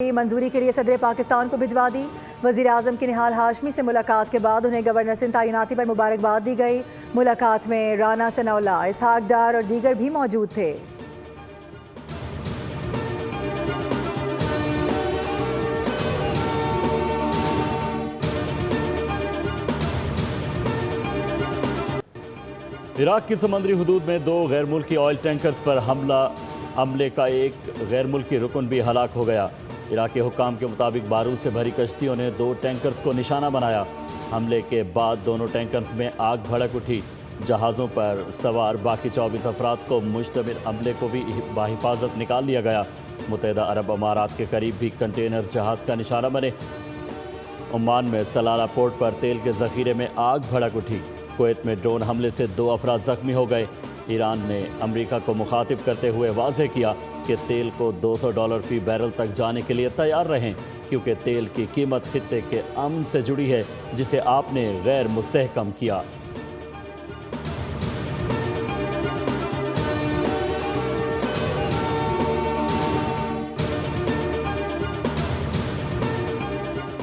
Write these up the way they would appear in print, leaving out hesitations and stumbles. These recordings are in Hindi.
मंजूरी के लिए सदर पाकिस्तान को भिजवा दी। वज़ीर आज़म की निहाल हाशमी से मुलाकात के बाद उन्हें गवर्नर सिंध तैनाती पर मुबारकबाद दी गई। मुलाकात में राना सनाउल्लाह, इसहाक डार और दीगर भी मौजूद थे। इराक की समुद्री हुदूद में 2 गैर मुल्की ऑयल टैंकर्स पर हमले का एक गैर मुल्की रुकन भी हलाक हो गया। इराकी हुक्काम के मुताबिक बारूद से भरी कश्तियों ने 2 टैंकर्स को निशाना बनाया। हमले के बाद दोनों टैंकर्स में आग भड़क उठी। जहाज़ों पर सवार बाकी 24 अफराद को मुश्तमिल हमले को भी बाहिफाजत निकाल लिया गया। मुत्तहिदा अरब अमारात के करीब भी कंटेनर जहाज़ का निशाना बने। ओमान में सलाला पोर्ट पर तेल के ज़ख़ीरे में आग भड़क उठी। कुवैत में ड्रोन हमले से 2 अफराद ज़ख्मी हो गए। ईरान ने अमेरिका को मुखातिब करते हुए वाज़ेह किया कि तेल को $200 फी बैरल तक जाने के लिए तैयार रहें, क्योंकि तेल की कीमत खित्ते के अमन से जुड़ी है, जिसे आपने गैर मुस्तहकम किया।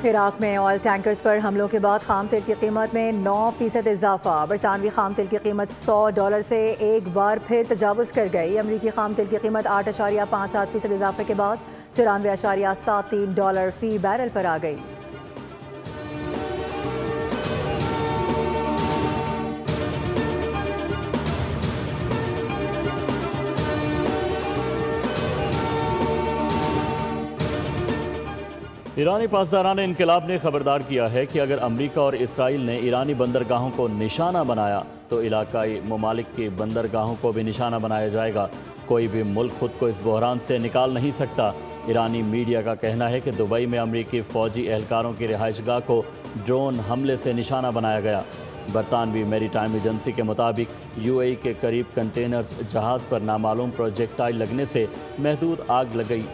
इराक में ऑयल टैंकर्स पर हमलों के बाद खाम तेल की कीमत में 9% इजाफा। बरतानवी खाम तेल की कीमत $100 से एक बार फिर तजावुज़ कर गई। अमरीकी खाम तेल की कीमत 8.57% इजाफे के बाद $94.73 फी बैरल पर आ गई। ईरानी पासदारान इनकलाब ने खबरदार किया है कि अगर अमेरिका और इसराइल ने ईरानी बंदरगाहों को निशाना बनाया तो इलाकाई ममालिक की बंदरगाहों को भी निशाना बनाया जाएगा। कोई भी मुल्क खुद को इस बहरान से निकाल नहीं सकता। ईरानी मीडिया का कहना है कि दुबई में अमरीकी फ़ौजी एहलकारों की रिहाइशगाह को ड्रोन हमले से निशाना बनाया गया। बरतानवी मैरीटाइम एजेंसी के मुताबिक UAE के करीब कंटेनर्स जहाज़ पर नामालूम प्रोजेक्टाइल लगने से महदूद आग लग गई,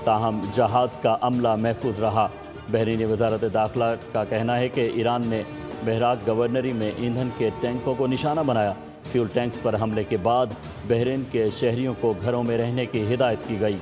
ताहम जहाज़ का अमला महफूज रहा। बहरीनी वजारत दाखिला का कहना है कि ईरान ने बहराक गवर्नरी में ईंधन के टैंकों को निशाना बनाया। फ्यूल टैंक्स पर हमले के बाद बहरीन के शहरियों को घरों में रहने की हिदायत की गई।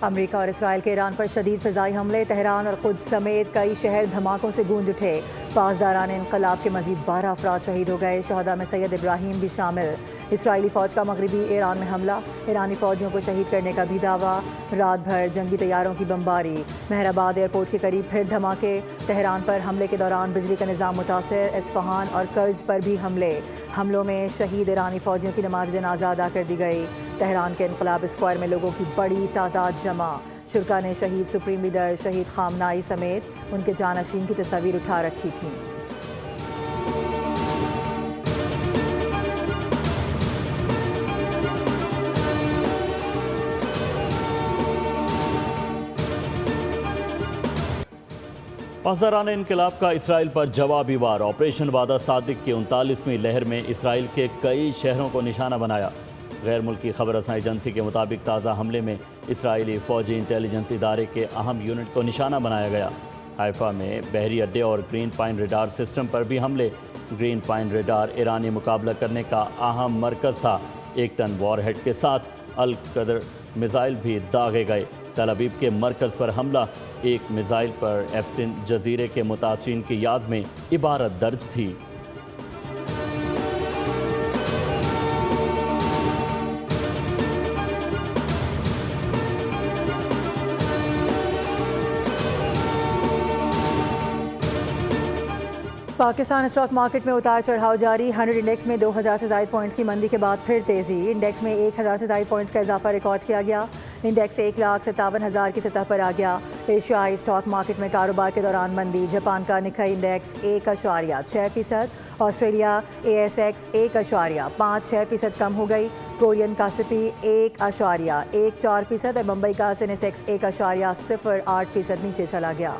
अमेरिका और इसराइल के ईरान पर शदीद फ़िज़ाई हमले। तेहरान और खुद समेत कई शहर धमाकों से गूंज उठे। पासदारान इनकलाब के मजीद 12 अफराद शहीद हो गए। शहदा में सैयद इब्राहिम भी शामिल। इसराइली फ़ौज का मगरबी ईरान में हमला, ईरानी फ़ौजियों को शहीद करने का भी दावा। रात भर जंगी तैयारों की बमबारी। मेहराबाद एयरपोर्ट के करीब फिर धमाके। तेहरान पर हमले के दौरान बिजली का निज़ाम मुतासर। इस्फहान और कर्ज पर भी हमलों में शहीद ईरानी फ़ौजियों की नमाज जनाजा अदा कर दी गई। तेहरान के इनकलाब स्क्वायर में लोगों की बड़ी तादाद जमा। शुरा ने शहीद सुप्रीम लीडर शहीद खामनाई समेत उनके जानशीन की तस्वीर उठा रखी थी। पासदारान इनकलाब का इसराइल पर जवाबी वार। ऑपरेशन वादा सादिक की 39वीं लहर में इसराइल के कई शहरों को निशाना बनाया। गैर मुल्की खबर रसां एजेंसी के मुताबिक ताज़ा हमले में इसराइली फ़ौजी इंटेलिजेंस इदारे के अहम यूनिट को निशाना बनाया गया। हाइफा में बहरी अड्डे और ग्रीन पाइन रेडार सिस्टम पर भी हमले। ग्रीन पाइन रेडार ईरानी मुकाबला करने का अहम मरकज़ था। 1 टन वॉरहेड के साथ अल कदर मिसाइल भी दागे गए। तल अवीव के मरकज़ पर हमला। एक मिसाइल पर एफसिन जजीरे के मुतासरीन की याद में इबारत दर्ज थी। पाकिस्तान स्टॉक मार्केट में उतार चढ़ाव जारी। 100 इंडेक्स में 2000 से ज़ायद पॉइंट्स की मंदी के बाद फिर तेज़ी। इंडेक्स में 1000 से ज़ायद पॉइंट्स का इजाफा रिकॉर्ड किया गया। इंडेक्स 1,57,000 की सतह पर आ गया। एशियाई स्टॉक मार्केट में कारोबार के दौरान मंदी। जापान का निकाई इंडेक्स 1.6%, ऑस्ट्रेलिया ASX 1.56% कम हो गई। कोरियन कासिपी 1.14% और मुंबई का सेंसेक्स 1.08% नीचे चला गया।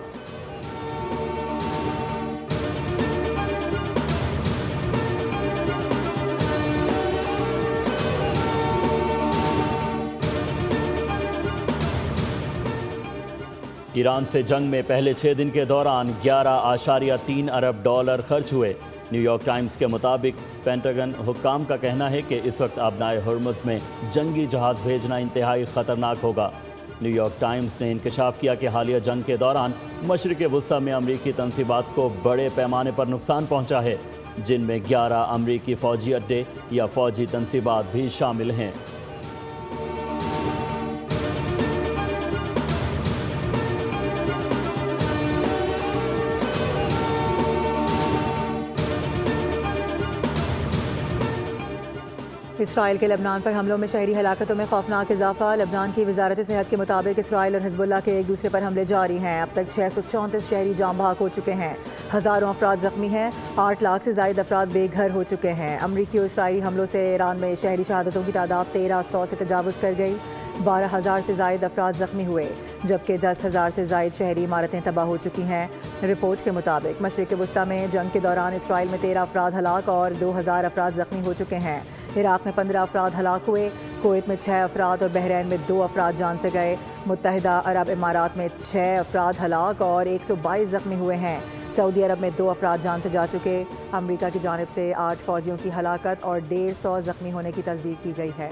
ईरान से जंग में पहले 6 दिन के दौरान 11.3 अरब डॉलर खर्च हुए। न्यूयॉर्क टाइम्स के मुताबिक पेंटागन हुक्काम का कहना है कि इस वक्त आबनाए हुर्मुज़ में जंगी जहाज़ भेजना इंतहाई ख़तरनाक होगा। न्यूयॉर्क टाइम्स ने इंकशाफ किया कि हालिया जंग के दौरान मशरिक़ वुस्ता में अमरीकी तनसीबात को बड़े पैमाने पर नुकसान पहुँचा है, जिनमें 11 अमरीकी फ़ौजी अड्डे या फ़ौजी तनसीबात भी शामिल हैं। इसराइल के लबनान पर हमलों में शहरी हलाकतों में खौफनाक इजाफा। लबनान की वजारत सेहत के मुताबिक इसराइल और हिजबुल्लाह के एक दूसरे पर हमले जारी हैं। अब तक 634 शहरी जाम बहक हो चुके हैं। हज़ारों अफराद जख्मी हैं। 8 लाख से ज़ायद अफराद बेघर हो चुके हैं। अमरीकी और इसराइली हमलों से ईरान में शहरी शहादतों की तादाद 1300 से तजावुज़ कर गई। 12,000 से ज़ायद अफराद ज़ख्मी हुए, जबकि 10,000 से ज़ायद शहरी इमारतें तबाह हो चुकी हैं। रिपोर्ट के मुताबिक मशरिक़ वुस्ता में जंग के दौरान इसराइल में 13 अफराद हलाक और 2,000 अफराद ज़ख्मी हो चुके हैं। इराक़ में 15 अफराद हलाक हुए, कुवैत में 6 अफराद और बहरैन में 2 अफराद जान से गए। मुत्तहिदा अरब इमारात में 6 अफराद हलाक और 122 ज़ख्मी हुए हैं। सऊदी अरब में 2 अफराद जान से जा चुके। अमरीका की जानिब से 8 फ़ौजियों की हलाकत और 150 ज़ख्मी होने की तस्दीक की गई है।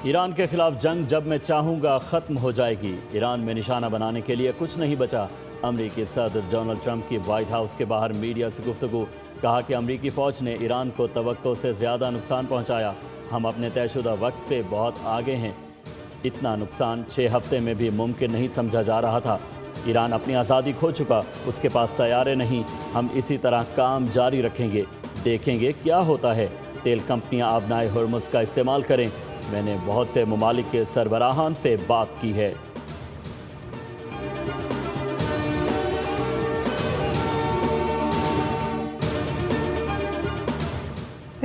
ईरान के खिलाफ जंग जब मैं चाहूँगा ख़त्म हो जाएगी। ईरान में निशाना बनाने के लिए कुछ नहीं बचा। अमरीकी सदर डोनाल्ड ट्रंप की वाइट हाउस के बाहर मीडिया से गुफ्तगू। कहा कि अमरीकी फ़ौज ने ईरान को तवक्को से ज़्यादा नुकसान पहुँचाया। हम अपने तयशुदा वक्त से बहुत आगे हैं। इतना नुकसान 6 हफ्ते में भी मुमकिन नहीं समझा जा रहा था। ईरान अपनी आज़ादी खो चुका, उसके पास तैयारे नहीं। हम इसी तरह काम जारी रखेंगे, देखेंगे क्या होता है। तेल कंपनियाँ आबनाए हुर्मुज़ का इस्तेमाल करें। मैंने बहुत से ममालिक के सरबराहान से बात की है।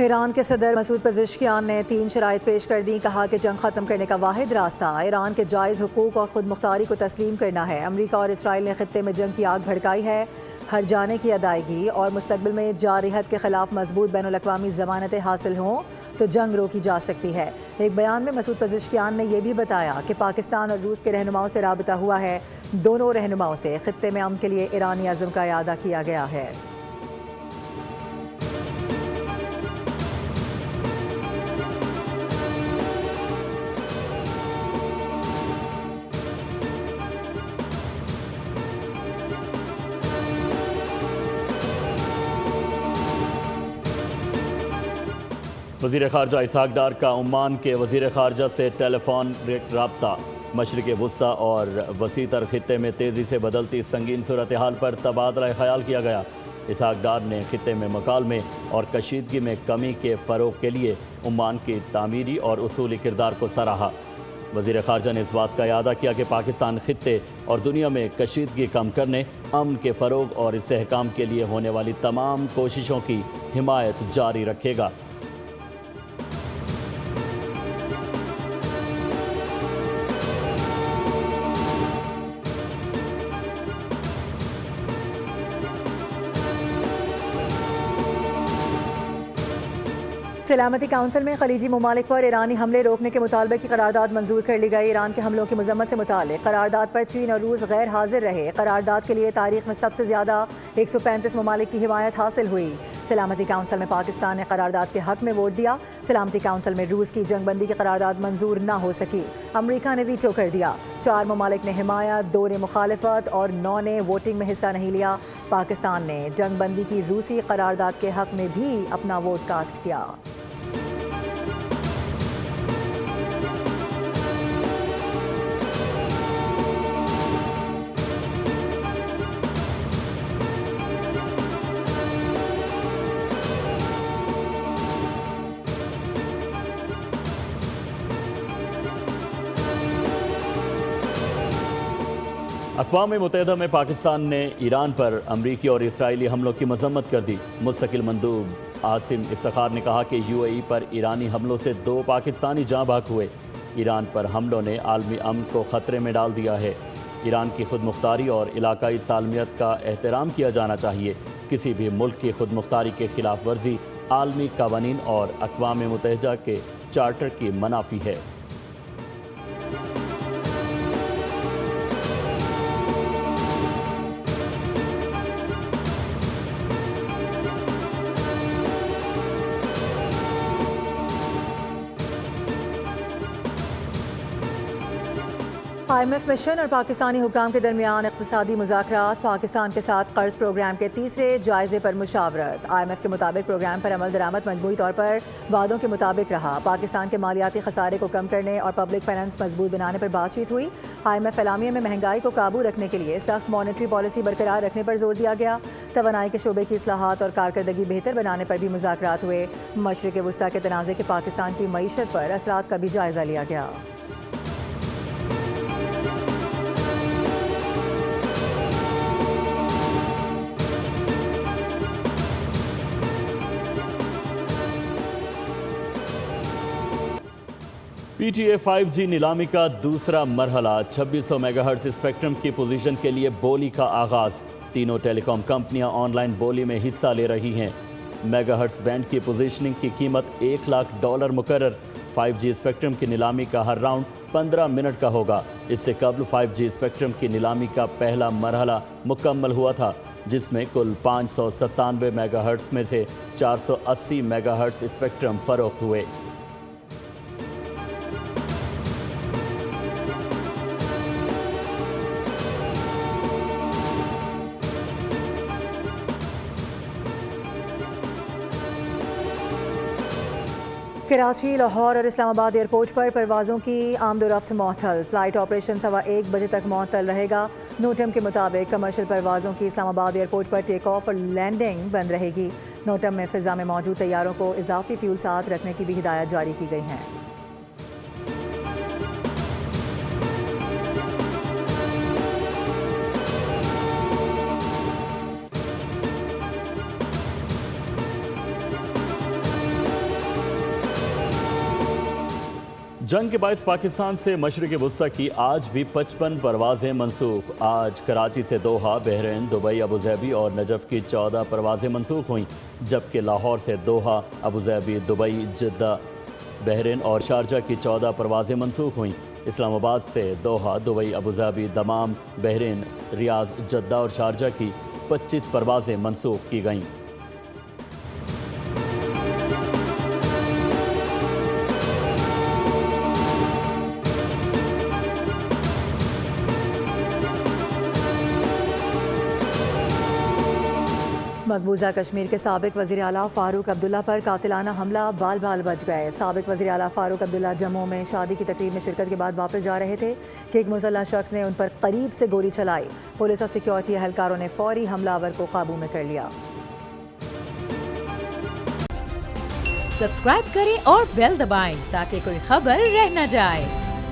ईरान के सदर मसूद पेज़ेश्कियान ने 3 शराइत पेश कर दी। कहा कि जंग ख़त्म करने का वाहिद रास्ता ईरान के जायज़ हुकूक और ख़ुद मुख्तारी को तस्लीम करना है। अमरीका और इसराइल ने ख़ित्ते में जंग की आग भड़काई है। हर जाने की अदायगी और मुस्तक़बिल में जारिहत के ख़िलाफ़ मजबूत बैनुल-अक़वामी ज़मानतें हासिल हों तो जंग रोकी जा सकती है। एक बयान में मसूद पेज़ेश्कियान ने यह भी बताया कि पाकिस्तान और रूस के रहनुमाओं से राबिता हुआ है। दोनों रहनुमाओं से ख़ित्ते में अमन के लिए ईरानी अज़्म का इआदा किया गया है। वज़ीर ख़ारजा इसहाक़ डार का ओमान के वज़ीर ख़ारजा से टेलीफोन रब्ता। मशरिक़ वुस्ता और वसी तर ख़ित्ते में तेज़ी से बदलती संगीन सूरत हाल पर तबादला ख़याल किया गया। इसहाक़ डार ने ख़ित्ते में मकालमे और कशीदगी में कमी के फ़रोग़ के लिए ओमान की तामीरी और उसूली किरदार को सराहा। वज़ीर ख़ारजा ने इस बात का इआदा किया कि पाकिस्तान ख़ित्ते और दुनिया में कशीदगी कम करने, अमन के फ़रोग़ और इस्तेहकाम के लिए होने वाली तमाम कोशिशों की हिमायत जारी रखेगा। सलामती काउंसिल में खलीजी ममालिक पर ईरानी हमले रोकने के मुतालबे की करारदाद मंजूर कर ली गई। ईरान के हमलों की मजम्मत से मुतालिक करारदाद पर चीन और रूस गैर हाजिर रहे। करारदाद के लिए तारीख में सबसे ज़्यादा 135 ममालिक की हिमायत हासिल हुई। सलामती काउंसिल में पाकिस्तान ने करारदाद के हक में वोट दिया। सलामती काउंसिल में रूस की जंगबंदी की करारदाद मंजूर न हो सकी। अमरीका ने वीटो कर दिया। 4 ममालिक ने हिमायत, 2 ने मुखालिफत और 9 ने वोटिंग में हिस्सा नहीं लिया। पाकिस्तान ने जंगबंदी की रूसी करारदाद के हक में भी अपना वोट कास्ट किया। अक़वाम मुत्तहिदा में पाकिस्तान ने ईरान पर अमरीकी और इसराइली हमलों की मजम्मत कर दी। मुस्तकिल मंदूब आसिम इफ्तिखार ने कहा कि UAE पर ईरानी हमलों से 2 पाकिस्तानी जाँ बहक हुए। ईरान पर हमलों ने आलमी अमन को ख़तरे में डाल दिया है। ईरान की खुद मुख्तारी और इलाकाई सालमियत का एहतराम किया जाना चाहिए। किसी भी मुल्क की खुद मुख्तारी के खिलाफ वर्जी आलमी कवानीन और अक़वाम मुत्तहिदा के चार्टर की मनाफी है। IMF मिशन और पाकिस्तानी हुकाम के दरमियान इक़्तिसादी मुज़ाकरात, पाकिस्तान के साथ कर्ज प्रोग्राम के तीसरे जायजे पर मुशावरत। IMF के मुताबिक प्रोग्राम पर अमल दरामद मजबूती तौर पर वादों के मुताबिक रहा। पाकिस्तान के मालियाती खसारे को कम करने और पब्लिक फाइनेंस मजबूत बनाने पर बातचीत हुई। IMF एलामिया में महंगाई को काबू रखने के लिए सख्त मॉनेटरी पॉलिसी बरकरार रखने पर जोर दिया गया। तवानाई के शोबे की इस्लाहात और कारकर्दगी बेहतर बनाने पर भी मुज़ाकरात हुए। मशरिक़ वस्ता के तनाज़े के पाकिस्तान की मईशत पर असरात का भी जायजा लिया गया। PTA 5G नीलामी का दूसरा मरहला 2600 मेगाहर्ट्ज़ स्पेक्ट्रम की पोजीशन के लिए बोली का आगाज़। तीनों टेलीकॉम कंपनियां ऑनलाइन बोली में हिस्सा ले रही हैं। मेगाहर्ट्ज़ बैंड की पोजीशनिंग की कीमत $1 लाख मुकर्रर। 5G स्पेक्ट्रम की नीलामी का हर राउंड 15 मिनट का होगा। इससे कबल 5G स्पेक्ट्रम की नीलामी का पहला मरहला मुकम्मल हुआ था, जिसमें कुल 597 मेगाहर्ट्ज़ में से 480 मेगाहर्ट्ज़ स्पेक्ट्रम फरोख्त हुए। कराची, लाहौर और इस्लामाबाद एयरपोर्ट पर परवाज़ों की आमदोरफ्त मअतल। फ़्लाइट ऑपरेशन 1:15 बजे तक मअतल रहेगा। नोटम के मुताबिक कमर्शियल परवाज़ों की इस्लामाबाद एयरपोर्ट पर टेक ऑफ और लैंडिंग बंद रहेगी। नोटम में फ़िज़ा में मौजूद तैयारों को इजाफी फ्यूल साथ रखने की भी हिदायत जारी की गई हैं। जंग के बायस पाकिस्तान से मशरिक़ वस्ता की आज भी 55 परवाज़ें मनसूख। आज कराची से दोहा, बहरीन, दुबई, अबूज़हबी और नजफ़ की 14 परवाज़ें मनसूख हुईं, जबकि लाहौर से दोहा, अबूज़हबी, दुबई, जिद्दा, बहरीन और शारजा की 14 परवाज़ें मनसूख हुईं। इस्लामाबाद से दोहा, दुबई, अबूज़हबी, दमाम, बहरीन, रियाज, जद्दा और शारजा की 25 परवाज़ें मनसूख की गईं। मकबूजा कश्मीर के साबिक वज़ीर आला फ़ारूक अब्दुल्ला पर कातिलाना हमला, बाल बाल बच गए। साबिक वज़ीर आला फ़ारूक अब्दुल्ला जम्मू में शादी की तकरीब में शिरकत के बाद वापस जा रहे थे कि एक मुसल्लह शख्स ने उन पर करीब से गोली चलाई। पुलिस और सिक्योरिटी एहलकारों ने फौरी हमलावर को काबू में कर लिया। सब्सक्राइब करें और बेल दबाएं ताकि कोई खबर रह न जाए।